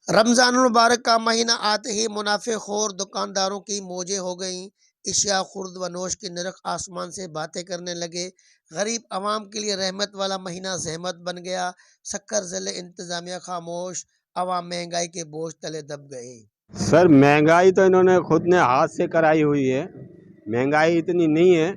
رمضان المبارک کا مہینہ آتے ہی منافع خور دکانداروں کی موجیں ہو گئیں۔ اشیاء خورد و نوش کے نرخ آسمان سے باتیں کرنے لگے۔ غریب عوام کے لیے رحمت والا مہینہ زحمت بن گیا۔ سکر ضلع انتظامیہ خاموش، عوام مہنگائی کے بوجھ تلے دب گئے۔ سر مہنگائی تو انہوں نے خود نے ہاتھ سے کرائی ہوئی ہے، مہنگائی اتنی نہیں ہے۔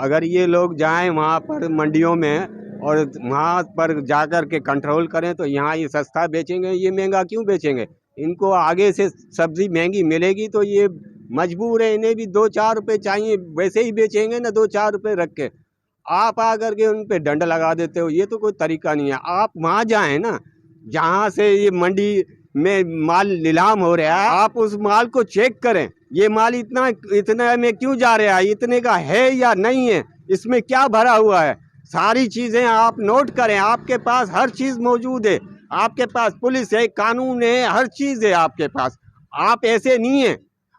اگر یہ لوگ جائیں وہاں پر منڈیوں میں اور وہاں پر جا کر کے کنٹرول کریں تو یہاں یہ سستا بیچیں گے، یہ مہنگا کیوں بیچیں گے؟ ان کو آگے سے سبزی مہنگی ملے گی تو یہ مجبور ہے، انہیں بھی 2-4 روپے چاہیے، ویسے ہی بیچیں گے نا 2-4 روپے رکھ کے۔ آپ آ کر کے ان پہ ڈنڈ لگا دیتے ہو، یہ تو کوئی طریقہ نہیں ہے۔ آپ وہاں جائیں نا جہاں سے یہ منڈی میں مال نیلام ہو رہا ہے، آپ اس مال کو چیک کریں، یہ مال اتنا میں کیوں جا رہا ہے، اتنے کا ہے یا نہیں ہے، اس میں کیا بھرا ہوا ہے، ساری چیزیں آپ نوٹ کریں۔ آپ کے پاس ہر چیز موجود ہے، آپ کے پاس پولیس ہے، قانون ہے، ہر چیز ہے آپ کے پاس۔ آپ ایسے نہیں ہیں،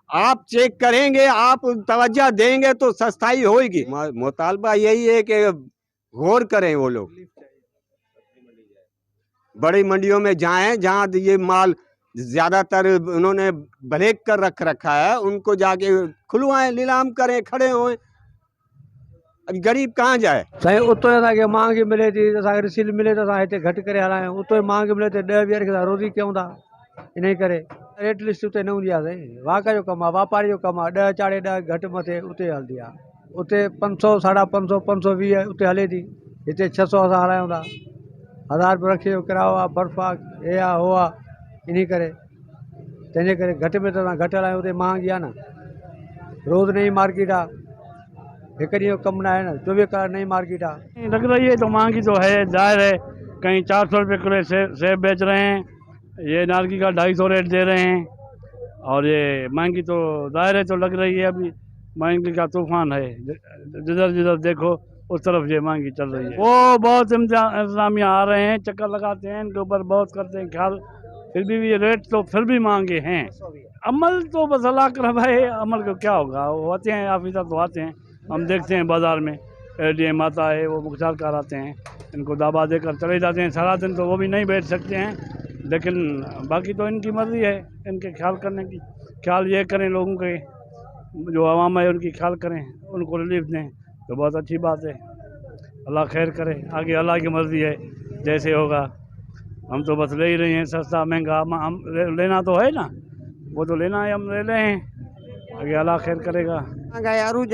آپ چیک کریں گے، آپ توجہ دیں گے تو سستائی ہوئے گی۔ مطالبہ یہی ہے کہ غور کریں وہ لوگ، بڑی منڈیوں میں جائیں جہاں یہ مال زیادہ تر انہوں نے بلیک کر رکھا ہے، ان کو جا کے کھلوائیں، نیلام کریں، کھڑے ہوئیں۔ اب غریب کہاں جائے؟ سائیں اتو کے مہنگی ملے تھی، رسیل ملے تو ہتے گھٹ کرے ہلائیں، اتو مہنگی ملے تو 10-20 کے روزی کیوں تھا ان کرے ریٹ لسٹ اتنے نہ ہوں سائیں، واقع جو کم ہے، واپاری جو کم ہے، 10-10 گھٹ متے اتنے ہلتی ہے، اتنے 500 550 520 اتنے ہلے تھی، اتنے 600 اصل ہلائیں تا 1000 روپے رکشے جو کرایو ہے، برف ہے، یہ ہو ان کرے تنجے کرے گھٹ میں تو گھٹ ہلائیں، اتنے مہنگی ہے نا، روز نئی مارکیٹ ہے، ایک ڈی کم نہ ہے نا، 24 کلاک نئی مارکیٹ ہے۔ لگ رہی ہے تو مہنگی تو ہے، ظاہر ہے، کہیں 400 روپے کلو سیب بیچ رہے ہیں، یہ نارکی کا 250 ریٹ دے رہے ہیں، اور یہ مہنگی تو ظاہر ہے تو لگ رہی ہے، ابھی مہنگی کا طوفان ہے، جدھر جدھر دیکھو اس طرف یہ مہنگی چل رہی ہے۔ وہ بہت انتظامیہ آ رہے ہیں، چکر لگاتے ہیں، ان کے اوپر بہت کرتے ہیں خیال، پھر بھی یہ ریٹ تو پھر بھی مہنگے ہیں۔ عمل تو بس اللہ کرم ہے، عمل کو کیا ہوگا، وہ آتے ہیں آفیسر تو آتے ہیں، ہم دیکھتے ہیں بازار میں ADM آتا ہے، وہ مختار کار آتے ہیں، ان کو دعویٰ دے کر چلے جاتے ہیں، سارا دن تو وہ بھی نہیں بیٹھ سکتے ہیں، لیکن باقی تو ان کی مرضی ہے، ان کے خیال کرنے کی، خیال یہ کریں لوگوں کے، جو عوام ہے ان کی خیال کریں، ان کو ریلیف دیں تو بہت اچھی بات ہے۔ اللہ خیر کرے، آگے اللہ کی مرضی ہے، جیسے ہوگا، ہم تو بس لے ہی رہے ہیں، سستا مہنگا ہم لینا تو ہے نا، وہ تو لینا ہے، ہم لے رہے ہیں، آگے اللہ خیر کرے گا۔ مہنگائی عروج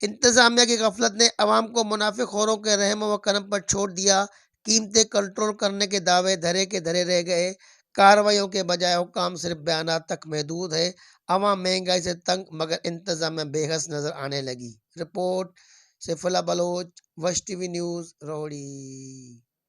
انتظامیہ کی غفلت نے عوام کو منافع خوروں کے رحم و کرم پر چھوڑ دیا۔ قیمتیں کنٹرول کرنے کے دعوے دھرے کے دھرے رہ گئے، کارروائیوں کے بجائے حکام صرف بیانات تک محدود ہے۔ عوام مہنگائی سے تنگ مگر انتظامیہ بے حس نظر آنے لگی۔ رپورٹ سیف اللہ بلوچ، وش ٹی وی نیوز، روہڑی۔